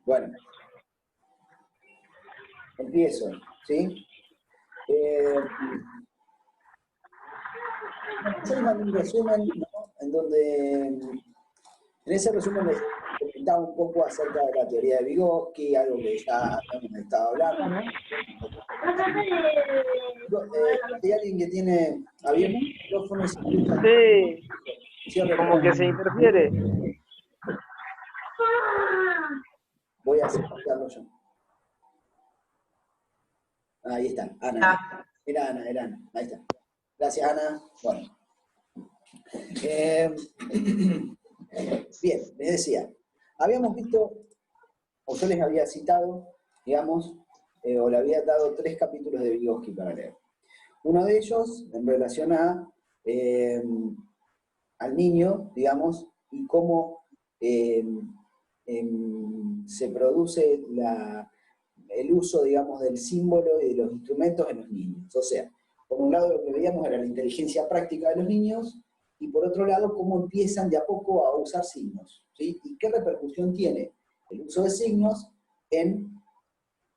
Bueno, empiezo, ¿sí? Hacer un resumen, ¿no? En donde, en ese resumen les comentaba un poco acerca de la teoría de Vygotsky, algo que ya hemos estado hablando, ¿no? Hay alguien que tiene abierto el micrófono y se escucha. Sí, como que se interfiere. Voy a escucharlo yo. Ahí está, Ana. Era Ana. Ahí está. Gracias, Ana. Bueno. Bien, les decía, habíamos visto, o yo les había citado, digamos, o le había dado 3 capítulos de Vygotsky para leer. Uno de ellos en relación a al niño, digamos, y cómo se produce el uso, digamos, del símbolo y de los instrumentos en los niños. O sea, por un lado lo que veíamos era la inteligencia práctica de los niños, y por otro lado cómo empiezan de a poco a usar signos, ¿sí? Y qué repercusión tiene el uso de signos en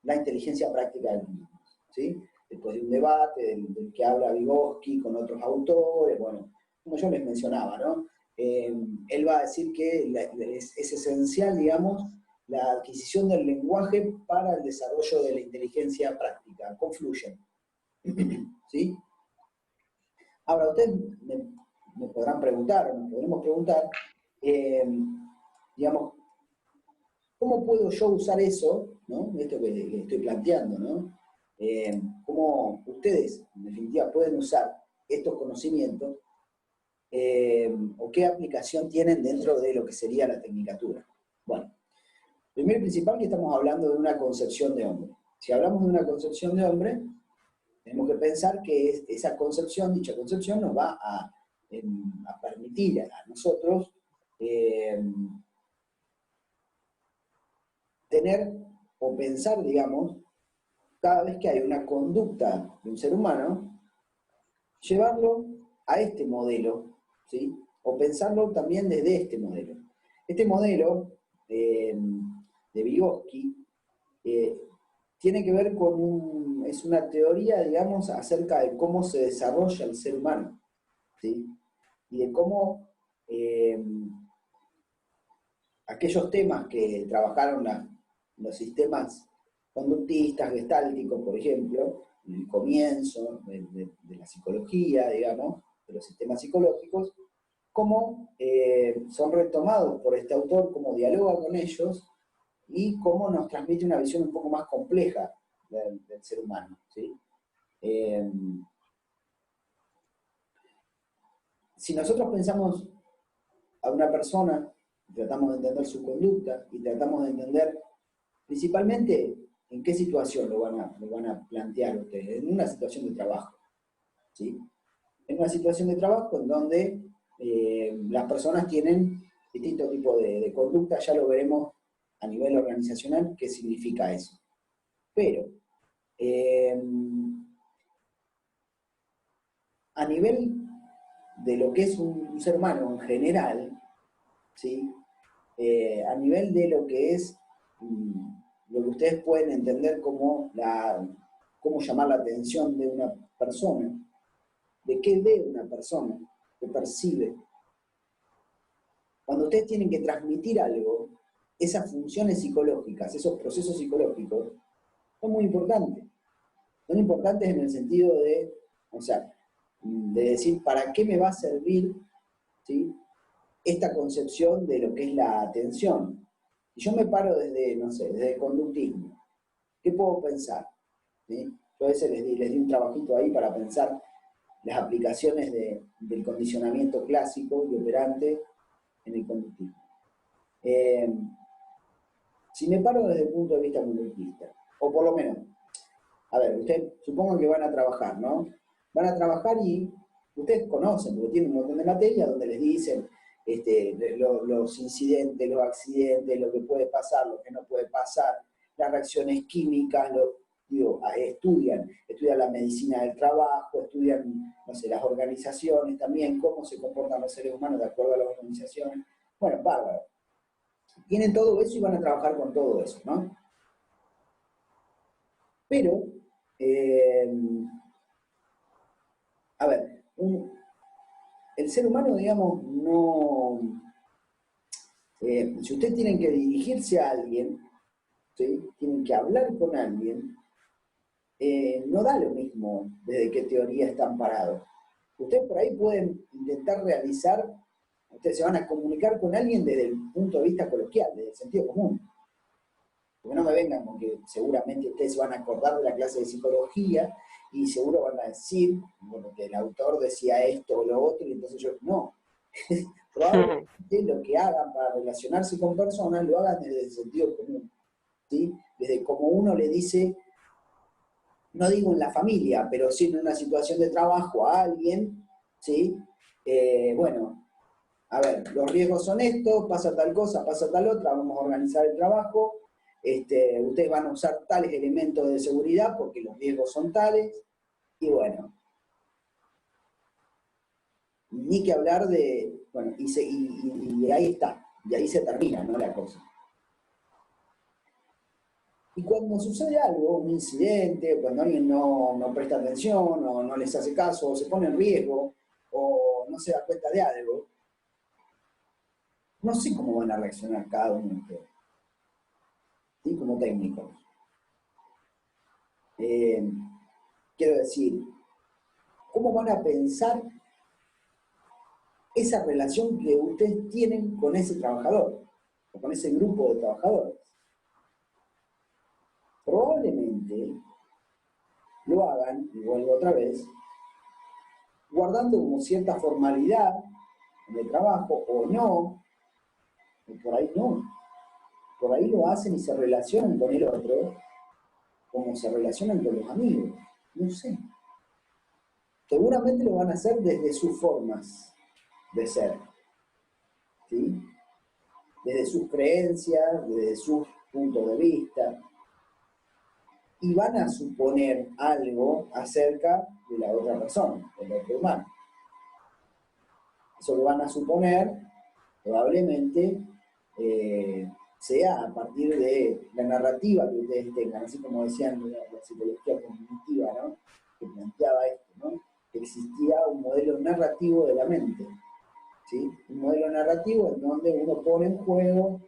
la inteligencia práctica de los niños, ¿sí? Después de un debate del que habla Vygotsky con otros autores, bueno, como yo les mencionaba, ¿no? Él va a decir que es esencial, digamos, la adquisición del lenguaje para el desarrollo de la inteligencia práctica, confluyen, ¿sí? Ahora, ustedes me podrán preguntar, nos podremos preguntar, digamos, ¿cómo puedo yo usar eso, ¿no? Esto que les estoy planteando, ¿no? ¿Cómo ustedes, en definitiva, pueden usar estos conocimientos o qué aplicación tienen dentro de lo que sería la tecnicatura? Bueno, primero y principal que estamos hablando de una concepción de hombre. Si hablamos de una concepción de hombre, tenemos que pensar que esa concepción, dicha concepción, nos va a permitir a nosotros tener o pensar, digamos, cada vez que hay una conducta de un ser humano, llevarlo a este modelo, ¿sí? O pensarlo también desde este modelo. Este modelo de Vygotsky tiene que ver con es una teoría, digamos, acerca de cómo se desarrolla el ser humano, ¿sí? Y de cómo aquellos temas que trabajaron los sistemas conductistas, gestálticos, por ejemplo, en el comienzo de la psicología, digamos, de los sistemas psicológicos, cómo son retomados por este autor, cómo dialoga con ellos y cómo nos transmite una visión un poco más compleja del ser humano, ¿sí? Si nosotros pensamos a una persona, tratamos de entender su conducta y tratamos de entender principalmente en qué situación lo van a plantear ustedes, en una situación de trabajo, ¿sí? En una situación de trabajo en donde las personas tienen distintos tipos de conducta, ya lo veremos a nivel organizacional qué significa eso. Pero, a nivel de lo que es un ser humano en general, ¿sí? A nivel de lo que es lo que ustedes pueden entender como cómo llamar la atención de una persona, de qué ve una persona, qué percibe. Cuando ustedes tienen que transmitir algo, esas funciones psicológicas, esos procesos psicológicos, son muy importantes. Son importantes en el sentido de, o sea, de decir, ¿para qué me va a servir, ¿sí?, esta concepción de lo que es la atención? Y yo me paro desde, no sé, desde el conductismo. ¿Qué puedo pensar? ¿Sí? Yo a veces les di un trabajito ahí para pensar las aplicaciones del condicionamiento clásico y operante en el conductismo. Si me paro desde el punto de vista conductista, o por lo menos, a ver, ustedes supongan que van a trabajar, ¿no? Van a trabajar y ustedes conocen, porque tienen un montón de materias donde les dicen los incidentes, los accidentes, lo que puede pasar, lo que no puede pasar, las reacciones químicas, estudian la medicina del trabajo, estudian, no sé, las organizaciones también, cómo se comportan los seres humanos de acuerdo a las organizaciones. Bueno, bárbaro. Tienen todo eso y van a trabajar con todo eso, ¿no? Pero, a ver, el ser humano, digamos, no... si ustedes tienen que dirigirse a alguien, ¿sí? Tienen que hablar con alguien, no da lo mismo desde qué teoría están parados. Ustedes por ahí pueden intentar realizar, ustedes se van a comunicar con alguien desde el punto de vista coloquial, desde el sentido común. Porque no me vengan con que seguramente ustedes se van a acordar de la clase de psicología y seguro van a decir, bueno, que el autor decía esto o lo otro, y entonces yo, no. Probablemente lo que hagan para relacionarse con personas lo hagan desde el sentido común, ¿sí? Desde como uno le dice, no digo en la familia, pero sí en una situación de trabajo a alguien, ¿sí? Bueno, a ver, los riesgos son estos, pasa tal cosa, pasa tal otra, vamos a organizar el trabajo, ustedes van a usar tales elementos de seguridad porque los riesgos son tales, y bueno, ni que hablar de, bueno, y ahí está, y ahí se termina, ¿no? La cosa. Y cuando sucede algo, un incidente, cuando alguien no presta atención, o no les hace caso, o se pone en riesgo, o no se da cuenta de algo, no sé cómo van a reaccionar cada uno de ustedes, ¿sí? Como técnicos. Quiero decir, ¿cómo van a pensar esa relación que ustedes tienen con ese trabajador, o con ese grupo de trabajadores? Probablemente lo hagan, y vuelvo otra vez, guardando como cierta formalidad en el trabajo, o no, o por ahí no. Por ahí lo hacen y se relacionan con el otro como se relacionan con los amigos. No sé. Seguramente lo van a hacer desde sus formas de ser, ¿sí? Desde sus creencias, desde sus puntos de vista, y van a suponer algo acerca de la otra persona, del otro humano. Eso lo van a suponer, probablemente, sea a partir de la narrativa que ustedes tengan, así como decían la psicología cognitiva, ¿no? Que planteaba esto, ¿no? Que existía un modelo narrativo de la mente, ¿sí? Un modelo narrativo en donde uno pone en juego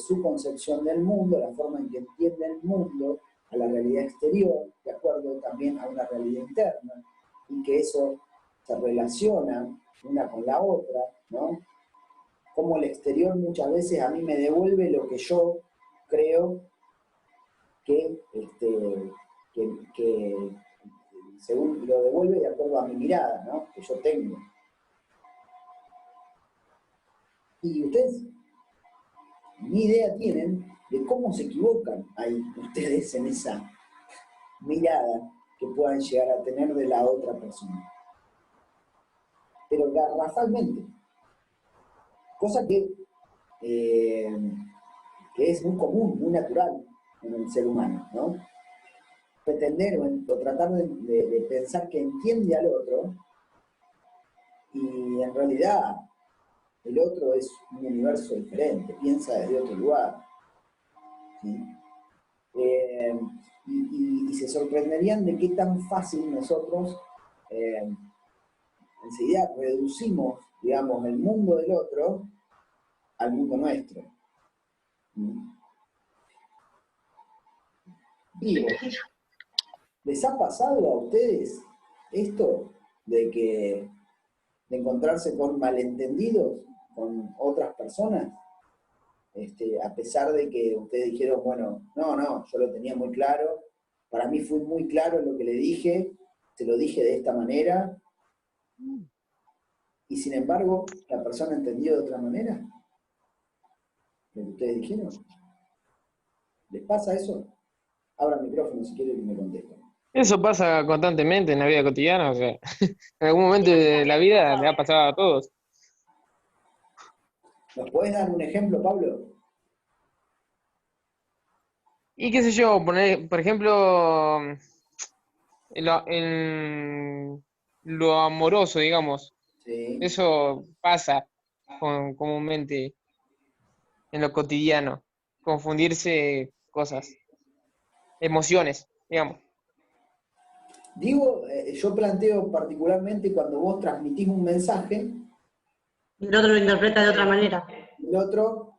su concepción del mundo, la forma en que entiende el mundo, a la realidad exterior, de acuerdo también a una realidad interna, y que eso se relaciona una con la otra, ¿no? Como el exterior muchas veces a mí me devuelve lo que yo creo que, que según lo devuelve de acuerdo a mi mirada, ¿no? Que yo tengo. Y ustedes ni idea tienen de cómo se equivocan ahí ustedes en esa mirada que puedan llegar a tener de la otra persona. Pero garrafalmente. Cosa que es muy común, muy natural en el ser humano, ¿no? Pretender o tratar de pensar que entiende al otro y en realidad el otro es un universo diferente, piensa desde otro lugar, ¿sí? Y se sorprenderían de qué tan fácil nosotros enseguida reducimos, digamos, el mundo del otro al mundo nuestro. Digo, ¿les ha pasado a ustedes esto de encontrarse con malentendidos con otras personas? A pesar de que ustedes dijeron, bueno, no, yo lo tenía muy claro, para mí fue muy claro lo que le dije, se lo dije de esta manera, y sin embargo, la persona entendió de otra manera lo que ustedes dijeron. ¿Les pasa eso? Abran el micrófono si quieren y me contestan. Eso pasa constantemente en la vida cotidiana, o sea, en algún momento de la vida le ha pasado a todos. ¿Nos podés dar un ejemplo, Pablo? Y qué sé yo, poner, por ejemplo, en lo amoroso, digamos, Sí. eso pasa comúnmente en lo cotidiano, confundirse cosas, emociones, digamos. Digo, yo planteo particularmente cuando vos transmitís un mensaje, Y el otro lo interpreta de otra manera. el otro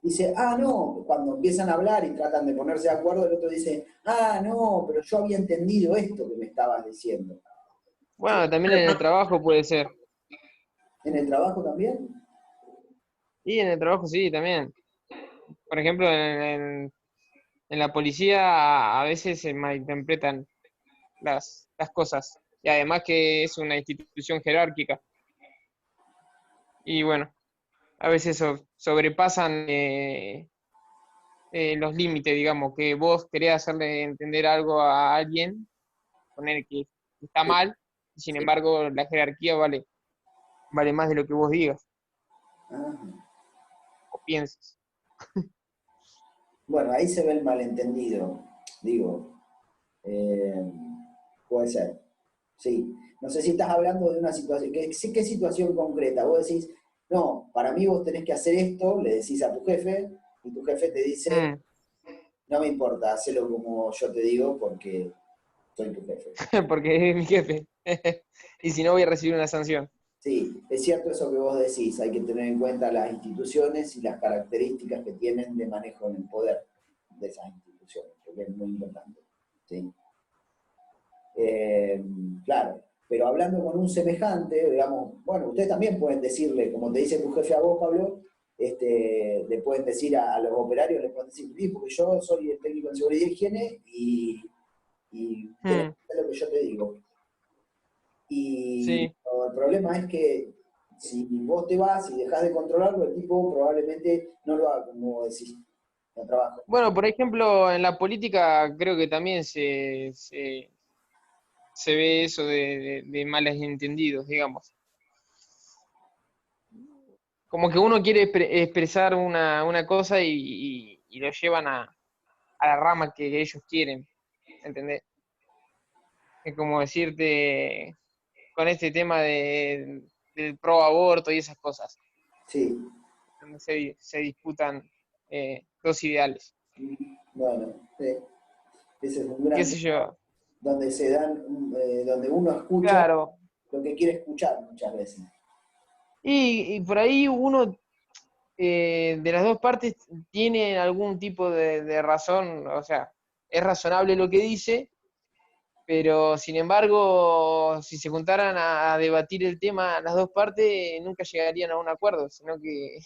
dice, ah, no, cuando empiezan a hablar y tratan de ponerse de acuerdo, el otro dice, ah, no, pero yo había entendido esto que me estabas diciendo. Bueno, también en el trabajo puede ser. ¿En el trabajo también? Y en el trabajo sí, también. Por ejemplo, en la policía a veces se malinterpretan las cosas. Y además que es una institución jerárquica. Y bueno, a veces sobrepasan los límites, digamos, que vos querés hacerle entender algo a alguien, poner que está Sí, mal, y sin sí. embargo la jerarquía vale más de lo que vos digas Ah. o pienses. Bueno, ahí se ve el malentendido, digo, eh, puede ser, sí. No sé si estás hablando de una situación, ¿qué situación concreta? Vos decís, no, para mí vos tenés que hacer esto, le decís a tu jefe, y tu jefe te dice, Mm, no me importa, hacelo como yo te digo porque soy tu jefe. porque es mi jefe. Y si no voy a recibir una sanción. Sí, es cierto eso que vos decís, hay que tener en cuenta las instituciones y las características que tienen de manejo en el poder de esas instituciones, porque es muy importante. ¿Sí? Eh, claro, pero hablando con un semejante, digamos, bueno, ustedes también pueden decirle, como te dice tu jefe a vos, Pablo, le pueden decir a los operarios, les pueden decir, sí, porque yo soy el técnico en seguridad y higiene y tenés Mm, que hacer lo que yo te digo. Y sí. el problema es que si vos te vas y dejás de controlarlo, el tipo probablemente no lo haga como decís, el trabajo. Bueno, por ejemplo, en la política creo que también se ve eso de malos entendidos, digamos. Como que uno quiere expresar una cosa y lo llevan a la rama que ellos quieren, ¿entendés? Es como decirte con este tema del pro aborto y esas cosas, Sí, donde se disputan dos ideales. bueno, sí, ese es un ¿Qué gran sé yo? donde se dan, donde uno escucha Claro. lo que quiere escuchar muchas veces. Y por ahí uno de las dos partes tiene algún tipo de razón, o sea, es razonable lo que dice, pero sin embargo, si se juntaran a debatir el tema las dos partes, nunca llegarían a un acuerdo, sino que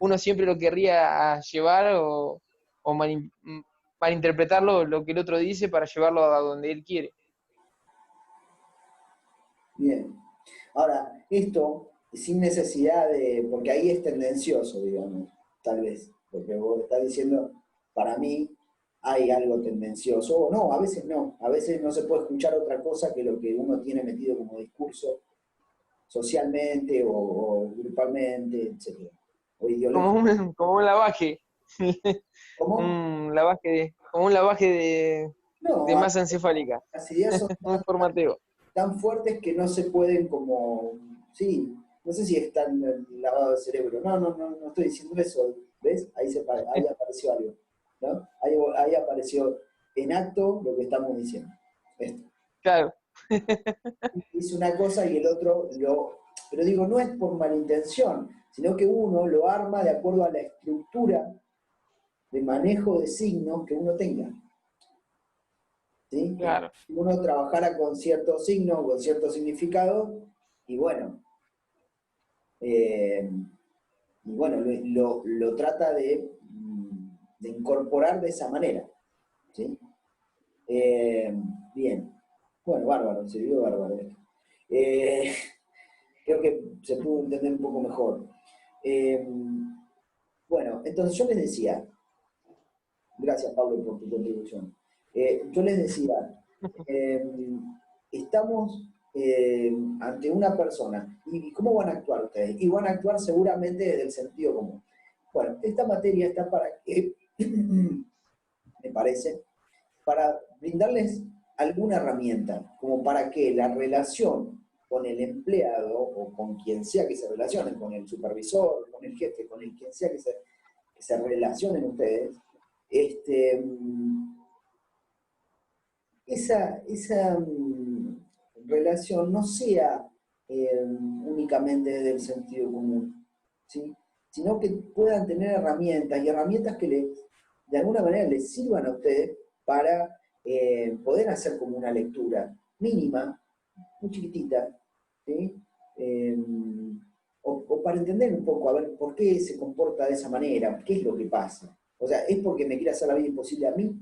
uno siempre lo querría llevar o malinterpretar lo que el otro dice para llevarlo a donde él quiere. Bien. Ahora, esto sin necesidad de, porque ahí es tendencioso, digamos, tal vez, porque vos estás diciendo, para mí hay algo tendencioso, o no, a veces no se puede escuchar otra cosa que lo que uno tiene metido como discurso socialmente o grupalmente, etcétera, o Como ideológico. como un lavaje, ¿Cómo? como un lavaje de No, masa encefálica, las ideas son un formateo. tan fuertes que no se pueden como, sí, no sé si es tan lavado de cerebro, no estoy diciendo eso, ¿ves? Ahí apareció algo, ¿no? Ahí apareció en acto lo que estamos diciendo. Esto. Claro, Dice una cosa y el otro pero digo, no es por malintención, sino que uno lo arma de acuerdo a la estructura de manejo de signos que uno tenga. ¿Sí? claro. Uno trabajara con ciertos signos, con cierto significado, y bueno, eh, lo trata de incorporar de esa manera. ¿Sí? Eh, bien. Bueno, bárbaro, se vio bárbaro esto. Eh, creo que se pudo entender un poco mejor. Eh, bueno, entonces yo les decía, gracias Pablo por tu contribución. Yo les decía, eh, estamos ante una persona. ¿Y cómo van a actuar ustedes? Y van a actuar seguramente desde el sentido común. Bueno, esta materia está para que, me parece, para brindarles alguna herramienta, como para que la relación con el empleado o con quien sea que se relacionen, con el supervisor, con el jefe, con el quien sea que se relacionen ustedes, esa relación no sea únicamente desde el sentido común, ¿sí? Sino que puedan tener herramientas y herramientas que de alguna manera les sirvan a ustedes para poder hacer como una lectura mínima, muy chiquitita, ¿sí? Eh, o para entender un poco, a ver, por qué se comporta de esa manera, qué es lo que pasa. O sea, ¿es porque me quiere hacer la vida imposible a mí?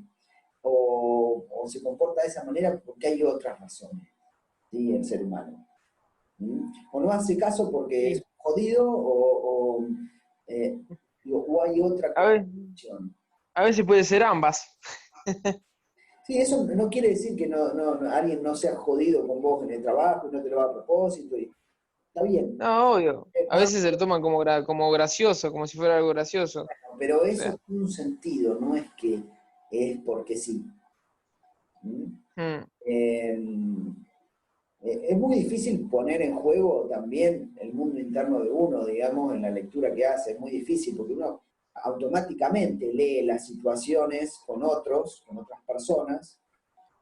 O se comporta de esa manera porque hay otras razones, ¿sí? El ser humano. ¿Mm? O no hace caso porque es Sí. jodido eh, o hay otra A ver, cuestión. a veces puede ser ambas. Sí, eso no quiere decir que alguien no sea jodido con vos en el trabajo y no te lo haga a propósito. Está bien. No, obvio. A Bueno, veces se lo toman como gracioso, como si fuera algo gracioso. pero O eso sea, tiene un sentido, no es que es porque sí. ¿Mm? mm, Eh, es muy difícil poner en juego también el mundo interno de uno, digamos, en la lectura que hace. Es muy difícil porque uno automáticamente lee las situaciones con otros, con otras personas,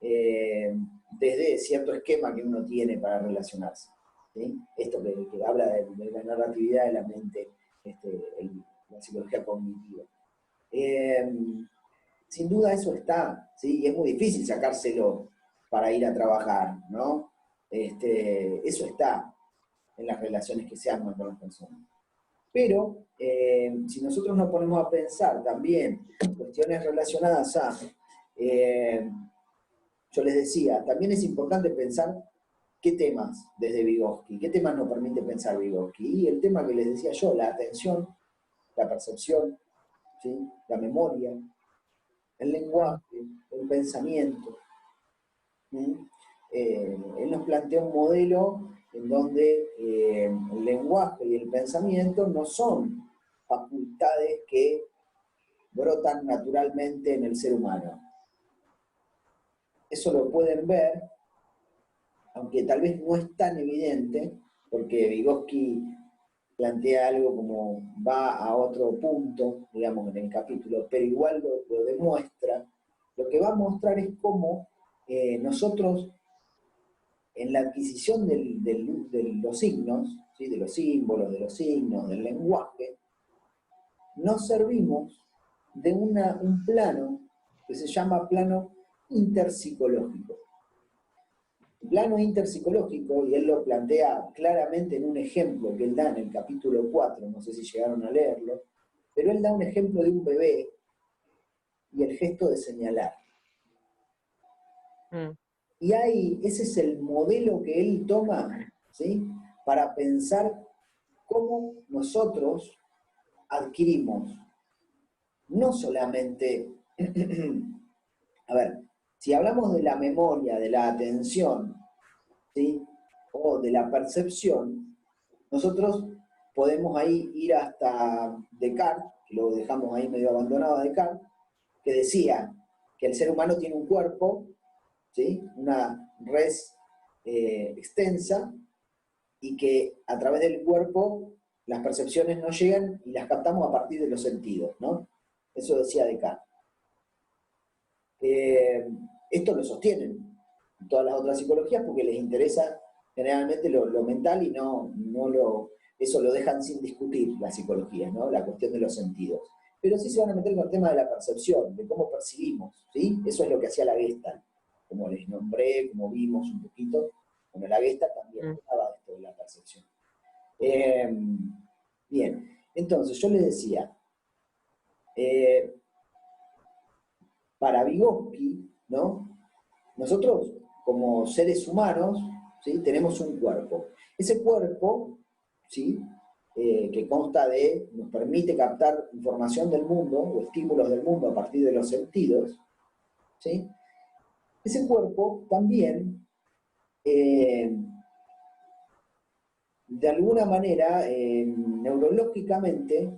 desde cierto esquema que uno tiene para relacionarse. ¿Sí? Esto que habla de la narratividad de la mente, la psicología cognitiva. Eh, Sin duda eso está, ¿sí? Y es muy difícil sacárselo para ir a trabajar, ¿no? Eso está en las relaciones que se arman con las personas. Pero si nosotros nos ponemos a pensar también cuestiones relacionadas a, eh, yo les decía, también es importante pensar qué temas desde Vygotsky, qué temas nos permite pensar Vygotsky. Y el tema que les decía yo, la atención, la percepción, ¿sí? La memoria, el mm. lenguaje, el pensamiento. ¿Mm? Él nos plantea un modelo en donde el lenguaje y el pensamiento no son facultades que brotan naturalmente en el ser humano. Eso lo pueden ver, aunque tal vez no es tan evidente, porque Vygotsky plantea algo como va a otro punto, digamos, en el capítulo, pero igual lo demuestra. Lo que va a mostrar es cómo nosotros en la adquisición de los signos, ¿sí? De los símbolos, de los signos, del lenguaje, nos servimos de un plano que se llama plano interpsicológico. El plano interpsicológico, y él lo plantea claramente en un ejemplo que él da en el capítulo 4, no sé si llegaron a leerlo, pero él da un ejemplo de un bebé y el gesto de señalar. Mm. Y ahí, ese es el modelo que él toma, ¿sí? Para pensar cómo nosotros adquirimos no solamente, a ver, si hablamos de la memoria, de la atención, ¿sí? O de la percepción, nosotros podemos ahí ir hasta Descartes, que lo dejamos ahí medio abandonado a Descartes, que decía que el ser humano tiene un cuerpo, ¿sí? Una res extensa, y que a través del cuerpo las percepciones no llegan y las captamos a partir de los sentidos, ¿no? Eso decía Descartes. Eh, Esto lo sostienen todas las otras psicologías porque les interesa generalmente lo mental y eso lo dejan sin discutir las psicologías, ¿no? La cuestión de los sentidos. Pero sí se van a meter con el tema de la percepción, de cómo percibimos, ¿sí? Eso es lo que hacía la Gestalt, como les nombré, como vimos un poquito. Bueno, la Gestalt también Mm. hablaba de esto de la percepción. Eh, Bien, entonces yo les decía, eh, para Vygotsky, ¿no? Nosotros, como seres humanos, ¿sí? Tenemos un cuerpo. Ese cuerpo, ¿sí? Que consta nos permite captar información del mundo o estímulos del mundo a partir de los sentidos, ¿sí? ese cuerpo también, de alguna manera, neurológicamente,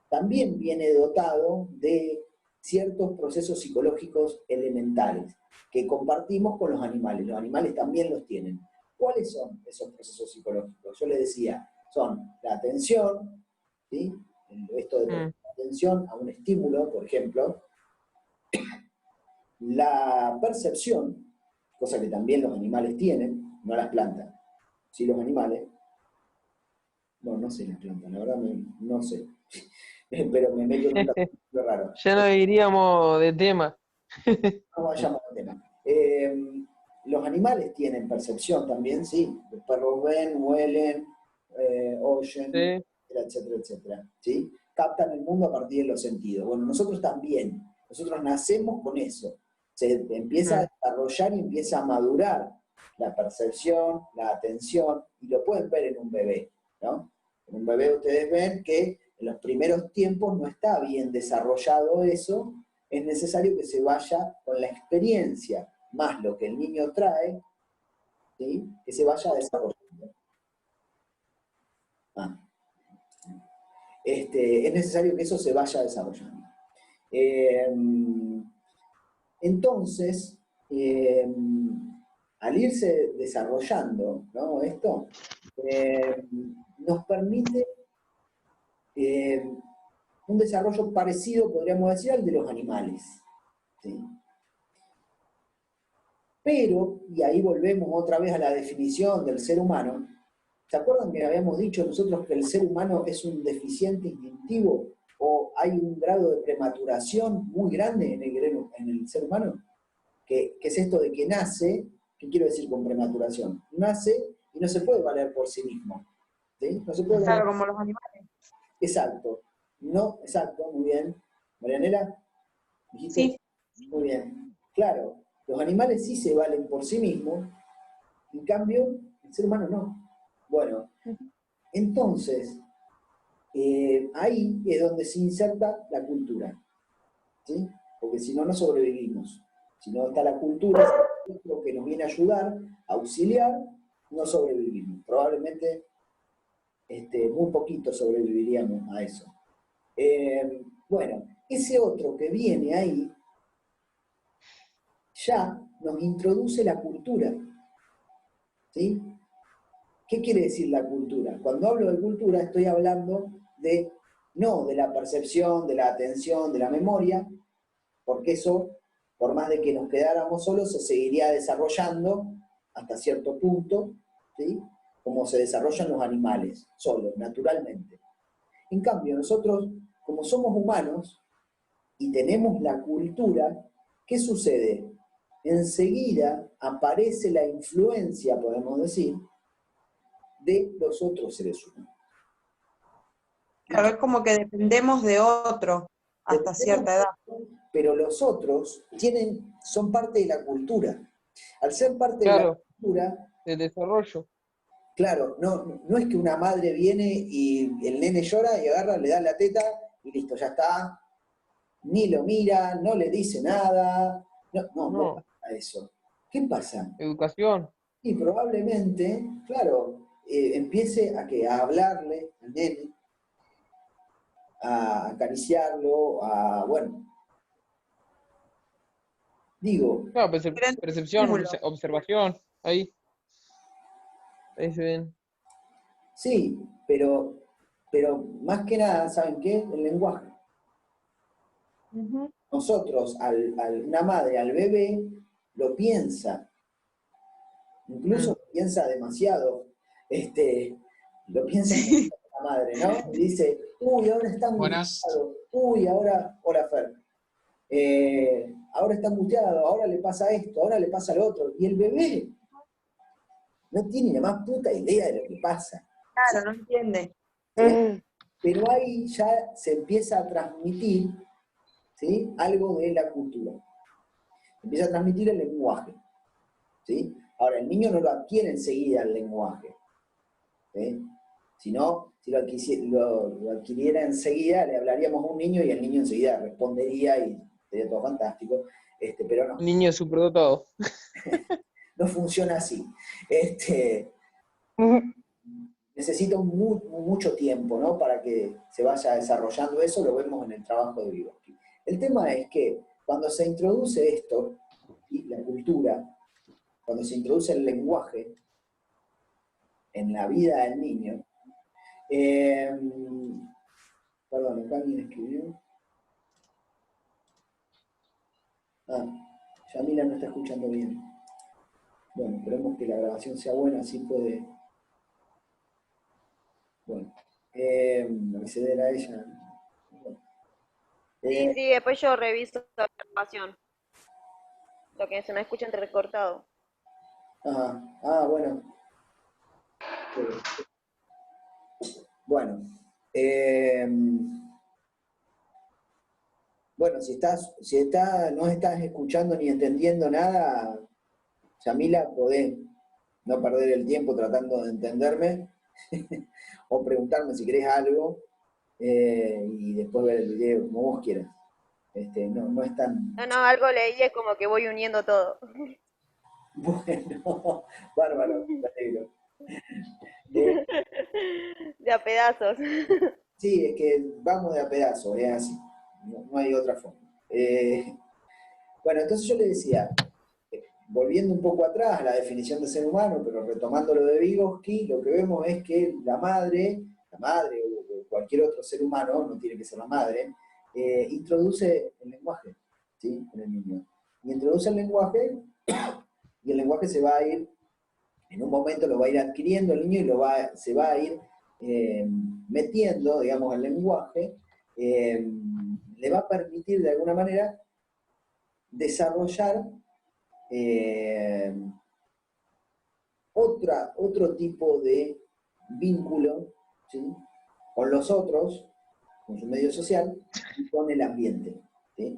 también viene dotado de ciertos procesos psicológicos elementales que compartimos con los animales. Los animales también los tienen. ¿Cuáles son esos procesos psicológicos? Yo les decía, son la atención, ¿sí? Esto de prestar atención a un estímulo, por ejemplo, la percepción, cosa que también los animales tienen, no las plantas, sí los animales. No sé las plantas, la verdad no sé. Pero me meto en un capítulo raro. Ya no iríamos de tema. No vayamos al tema. Los animales tienen percepción también, sí. Los perros ven, huelen, oyen, Sí. etcétera, etcétera. ¿Sí? Captan el mundo a partir de los sentidos. Bueno, nosotros también. Nosotros nacemos con eso. Se empieza a desarrollar y empieza a madurar la percepción, la atención, y lo pueden ver en un bebé, ¿no? En un bebé ustedes ven que en los primeros tiempos no está bien desarrollado eso, es necesario que se vaya con la experiencia, más lo que el niño trae, ¿sí? Que se vaya desarrollando. Es necesario que eso se vaya desarrollando. Entonces, al irse desarrollando, ¿no? Esto nos permite un desarrollo parecido, podríamos decir, al de los animales. ¿Sí? Pero, y ahí volvemos otra vez a la definición del ser humano, ¿se acuerdan que habíamos dicho nosotros que el ser humano es un deficiente instintivo o hay un grado de prematuración muy grande en el ser humano? ¿Qué es esto de que nace? ¿Qué quiero decir con prematuración? Nace y no se puede valer por sí mismo. ¿Sí? No se puede valer. Claro, como los animales. Exacto. No, exacto, muy bien. Marianela, ¿dijiste? Sí. Muy bien. Claro, los animales sí se valen por sí mismos, en cambio, el ser humano no. Bueno, entonces, ahí es donde se inserta la cultura, ¿sí? Porque si no, no sobrevivimos. Si no está la cultura, es lo que nos viene a ayudar, a auxiliar, no sobrevivimos. Probablemente muy poquito sobreviviríamos a eso. Bueno, ese otro que viene ahí ya nos introduce la cultura, ¿sí? ¿Qué quiere decir la cultura? Cuando hablo de cultura estoy hablando no de la percepción, de la atención, de la memoria, porque eso, por más de que nos quedáramos solos, se seguiría desarrollando hasta cierto punto, ¿sí? Como se desarrollan los animales, solos, naturalmente. En cambio, nosotros, como somos humanos y tenemos la cultura, ¿qué sucede? Enseguida aparece la influencia, podemos decir, de los otros seres humanos. Claro, es como que dependemos de otro hasta cierta edad. Pero los otros son parte de la cultura. Al ser parte de la Claro, cultura, el desarrollo. claro, no es que una madre viene y el nene llora y agarra, le da la teta y listo, ya está. Ni lo mira, no le dice nada. No No, pasa eso. ¿Qué pasa? educación. Y probablemente, claro, empiece a hablarle al nene, a acariciarlo, bueno, digo, Claro, Diferentes percepción, estímulos. observación. Ahí se ven. sí, pero más que nada, ¿saben qué? El lenguaje. Nosotros, una madre, al bebé, lo piensa, incluso lo piensa demasiado, lo piensa mucho la madre, ¿no? Y dice, uy, ahora está Buenas. angustiado, uy, hola Fer, ahora está angustiado, ahora le pasa esto, ahora le pasa lo otro, y el bebé no tiene la más puta idea de lo que pasa. Claro, no entiende. ¿Sí? Pero ahí ya se empieza a transmitir, ¿sí? Algo de la cultura. Empieza a transmitir el lenguaje, ¿sí? Ahora, el niño no lo adquiere enseguida el lenguaje, ¿sí? Si no, si lo adquiriera enseguida, le hablaríamos a un niño y el niño enseguida respondería y sería todo fantástico. Pero no. Un niño superdotado. No funciona así. Necesita mucho tiempo, ¿no? Para que se vaya desarrollando eso, lo vemos en el trabajo de Vygotsky. El tema es que cuando se introduce esto, y la cultura, cuando se introduce el lenguaje en la vida del niño, perdón, acá alguien escribió. Yamila no está escuchando bien. Bueno, esperemos que la grabación sea buena, así puede... Bueno, acceder a ella. Bueno, Sí, sí, después yo reviso la grabación. Lo que se me escucha entrecortado. bueno. Bueno, bueno, si no estás escuchando ni entendiendo nada, Yamila, podés no perder el tiempo tratando de entenderme o preguntarme si querés algo y después ver el video como vos quieras. No es tan... No, algo leí, es como que voy uniendo todo. Bueno, bárbaro, me alegro. De a pedazos. Sí, es que vamos de a pedazos, es así, no hay otra forma. Bueno, entonces yo le decía, volviendo un poco atrás a la definición de ser humano, pero retomando lo de Vygotsky, lo que vemos es que la madre o cualquier otro ser humano, no tiene que ser la madre, introduce el lenguaje, ¿sí? En el niño. Y introduce el lenguaje, y el lenguaje se va a ir, en un momento lo va a ir adquiriendo el niño y se va a ir metiendo, digamos, el lenguaje, le va a permitir de alguna manera desarrollar otro tipo de vínculo, ¿sí? Con los otros, con su medio social y con el ambiente, ¿sí?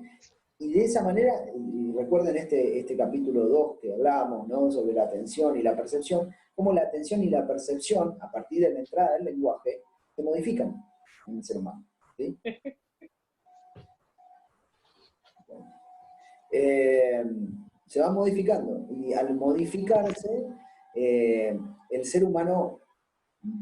Y de esa manera, y recuerden este capítulo 2 que hablábamos, ¿no? Sobre la atención y la percepción, cómo la atención y la percepción, a partir de la entrada del lenguaje, se modifican en el ser humano, ¿sí? Se van modificando, y al modificarse, el ser humano,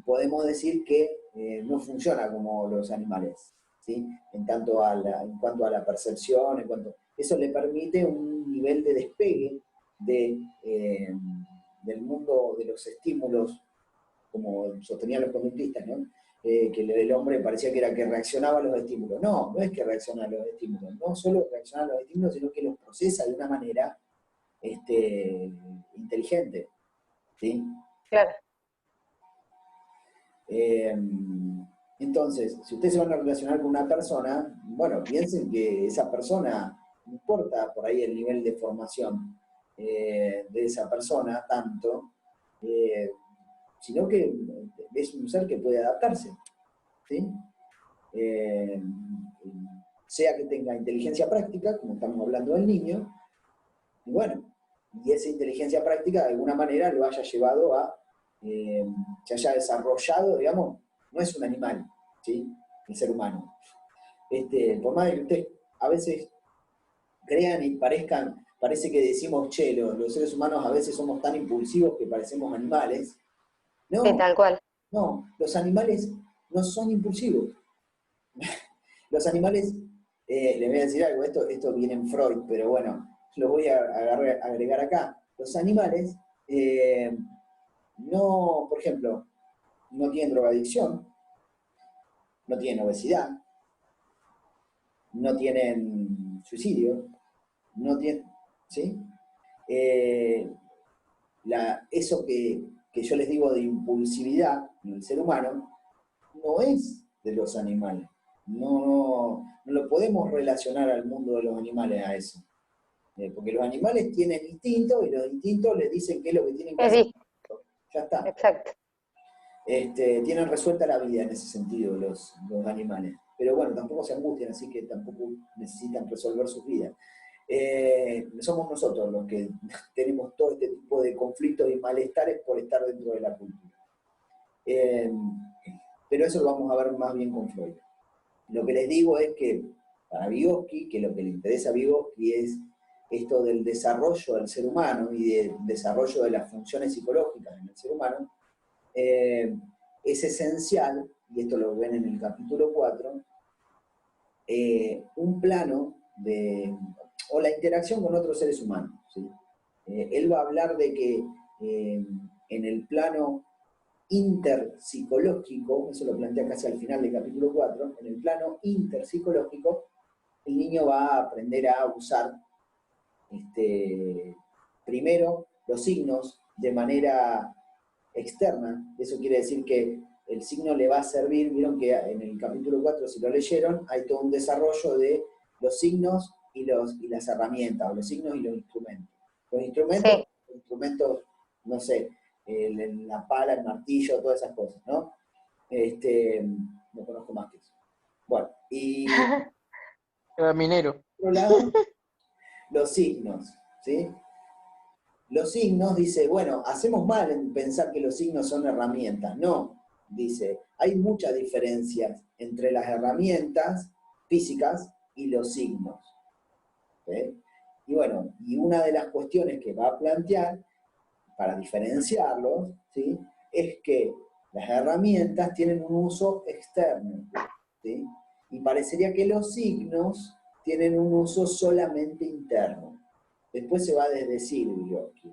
podemos decir que no funciona como los animales, ¿sí? En cuanto a la percepción, eso le permite un nivel de despegue del mundo de los estímulos, como sostenían los conductistas, ¿no? Que el hombre parecía que era que reaccionaba a los estímulos. No es que reacciona a los estímulos, no solo reacciona a los estímulos, sino que los procesa de una manera inteligente, ¿sí? Claro. Entonces, si ustedes se van a relacionar con una persona, bueno, piensen que esa persona, no importa por ahí el nivel de formación de esa persona, tanto, sino que es un ser que puede adaptarse, ¿sí? Sea que tenga inteligencia práctica, como estamos hablando del niño, y bueno, y esa inteligencia práctica de alguna manera lo haya llevado a, se haya desarrollado, digamos, no es un animal, ¿sí? El ser humano. Por más de que ustedes a veces crean y parece que decimos, che, los seres humanos a veces somos tan impulsivos que parecemos animales. No, Sí, tal cual. no, los animales no son impulsivos. Los animales, les voy a decir algo, esto viene en Freud, pero bueno, lo voy a agregar acá. Los animales no, por ejemplo, no tienen drogadicción, no tienen obesidad, no tienen suicidio, no tienen, ¿sí? Eso que yo les digo de impulsividad en el ser humano, no es de los animales. No lo podemos relacionar al mundo de los animales a eso. Porque los animales tienen instintos y los instintos les dicen qué es lo que tienen que hacer. Ya está. Exacto. Tienen resuelta la vida en ese sentido los animales. Pero bueno, tampoco se angustian, así que tampoco necesitan resolver sus vidas. Somos nosotros los que tenemos todo este tipo de conflictos y malestares por estar dentro de la cultura. Pero eso lo vamos a ver más bien con Freud. Lo que les digo es que para Vygotsky, que lo que le interesa a Vygotsky es esto del desarrollo del ser humano y del desarrollo de las funciones psicológicas en el ser humano, es esencial, y esto lo ven en el capítulo 4, un plano o la interacción con otros seres humanos, ¿sí? Él va a hablar de que en el plano interpsicológico, eso lo plantea casi al final del capítulo 4, en el plano interpsicológico, el niño va a aprender a usar primero los signos de manera externa. Eso quiere decir que el signo le va a servir, vieron que en el capítulo 4, si lo leyeron, hay todo un desarrollo de los signos y las herramientas, o los signos y los instrumentos. Los instrumentos, no sé, la pala, el martillo, todas esas cosas, ¿no? No conozco más que eso. Bueno, y Era minero. por otro lado, los signos, ¿sí? Los signos, dice, bueno, hacemos mal en pensar que los signos son herramientas. No, dice, hay muchas diferencias entre las herramientas físicas y los signos. ¿Sí? Y bueno, y una de las cuestiones que va a plantear para diferenciarlos, ¿sí?, es que las herramientas tienen un uso externo, ¿sí? Y parecería que los signos tienen un uso solamente interno. Después se va a desdecir Vygotsky.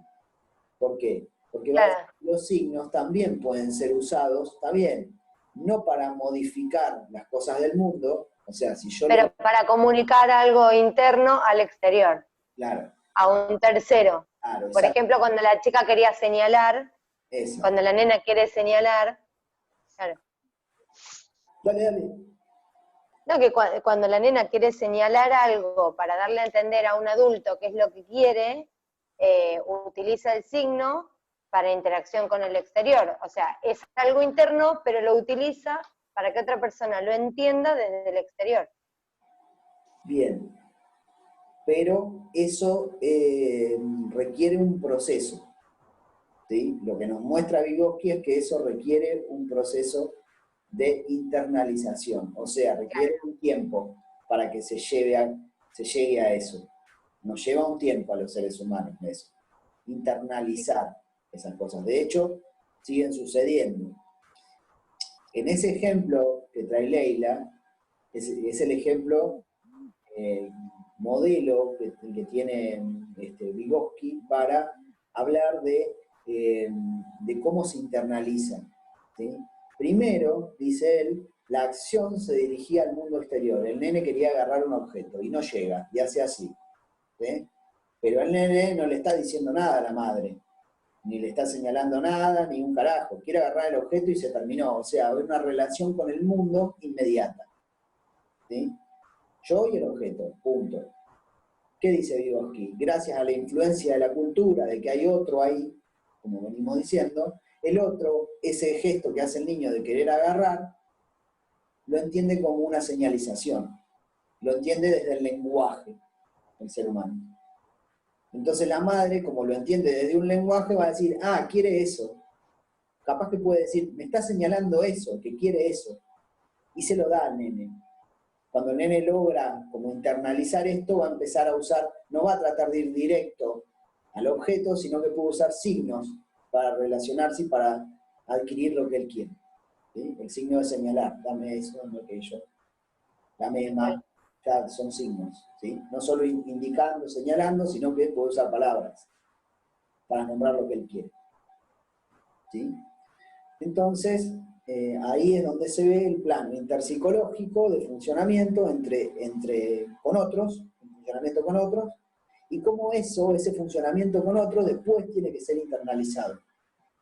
¿Por qué? Porque va a decir que los signos también pueden ser usados, está bien, no para modificar las cosas del mundo, o sea, si yo... Pero para comunicar algo interno al exterior. Claro. A un tercero. Claro, por ejemplo, cuando la chica quería señalar, eso. Cuando la nena quiere señalar, claro. Dale. No, que cuando la nena quiere señalar algo para darle a entender a un adulto qué es lo que quiere, utiliza el signo para interacción con el exterior. O sea, es algo interno, pero lo utiliza para que otra persona lo entienda desde el exterior. Bien. Pero eso requiere un proceso, ¿sí? Lo que nos muestra Vygotsky es que eso requiere un proceso de internalización, o sea, requiere un tiempo para que se llegue a eso. Nos lleva un tiempo a los seres humanos eso, internalizar esas cosas. De hecho, siguen sucediendo. En ese ejemplo que trae Leila, es el ejemplo modelo que tiene Vygotsky para hablar de cómo se internaliza, ¿sí? Primero, dice él, la acción se dirigía al mundo exterior. El nene quería agarrar un objeto y no llega, y hace así, ¿sí? Pero el nene no le está diciendo nada a la madre, ni le está señalando nada, ni un carajo. Quiere agarrar el objeto y se terminó. O sea, hay una relación con el mundo inmediata, ¿sí? Yo y el objeto, punto. ¿Qué dice Vygotsky? Gracias a la influencia de la cultura, de que hay otro ahí, como venimos diciendo, el otro, ese gesto que hace el niño de querer agarrar, lo entiende como una señalización. Lo entiende desde el lenguaje del ser humano. Entonces la madre, como lo entiende desde un lenguaje, va a decir, ah, quiere eso. Capaz que puede decir, me está señalando eso, que quiere eso. Y se lo da al nene. Cuando el nene logra como internalizar esto, va a empezar a usar, no va a tratar de ir directo al objeto, sino que puede usar signos para relacionarse y para adquirir lo que él quiere. ¿Sí? El signo de señalar, dame eso, dame aquello, dame más, ya son signos. ¿Sí? No solo indicando, señalando, sino que puede usar palabras para nombrar lo que él quiere. ¿Sí? Entonces, ahí es donde se ve el plano interpsicológico de funcionamiento con otros, funcionamiento con otros, y cómo ese funcionamiento con otros, después tiene que ser internalizado.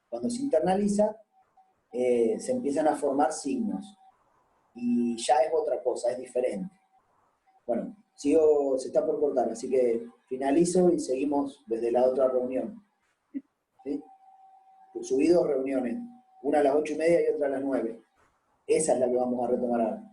Cuando se internaliza, se empiezan a formar signos, y ya es otra cosa, es diferente. Bueno, se está por cortar, así que finalizo y seguimos desde la otra reunión. ¿Sí? Subí 2 reuniones. Una a las 8:30 y otra a las 9. Esa es la que vamos a retomar ahora.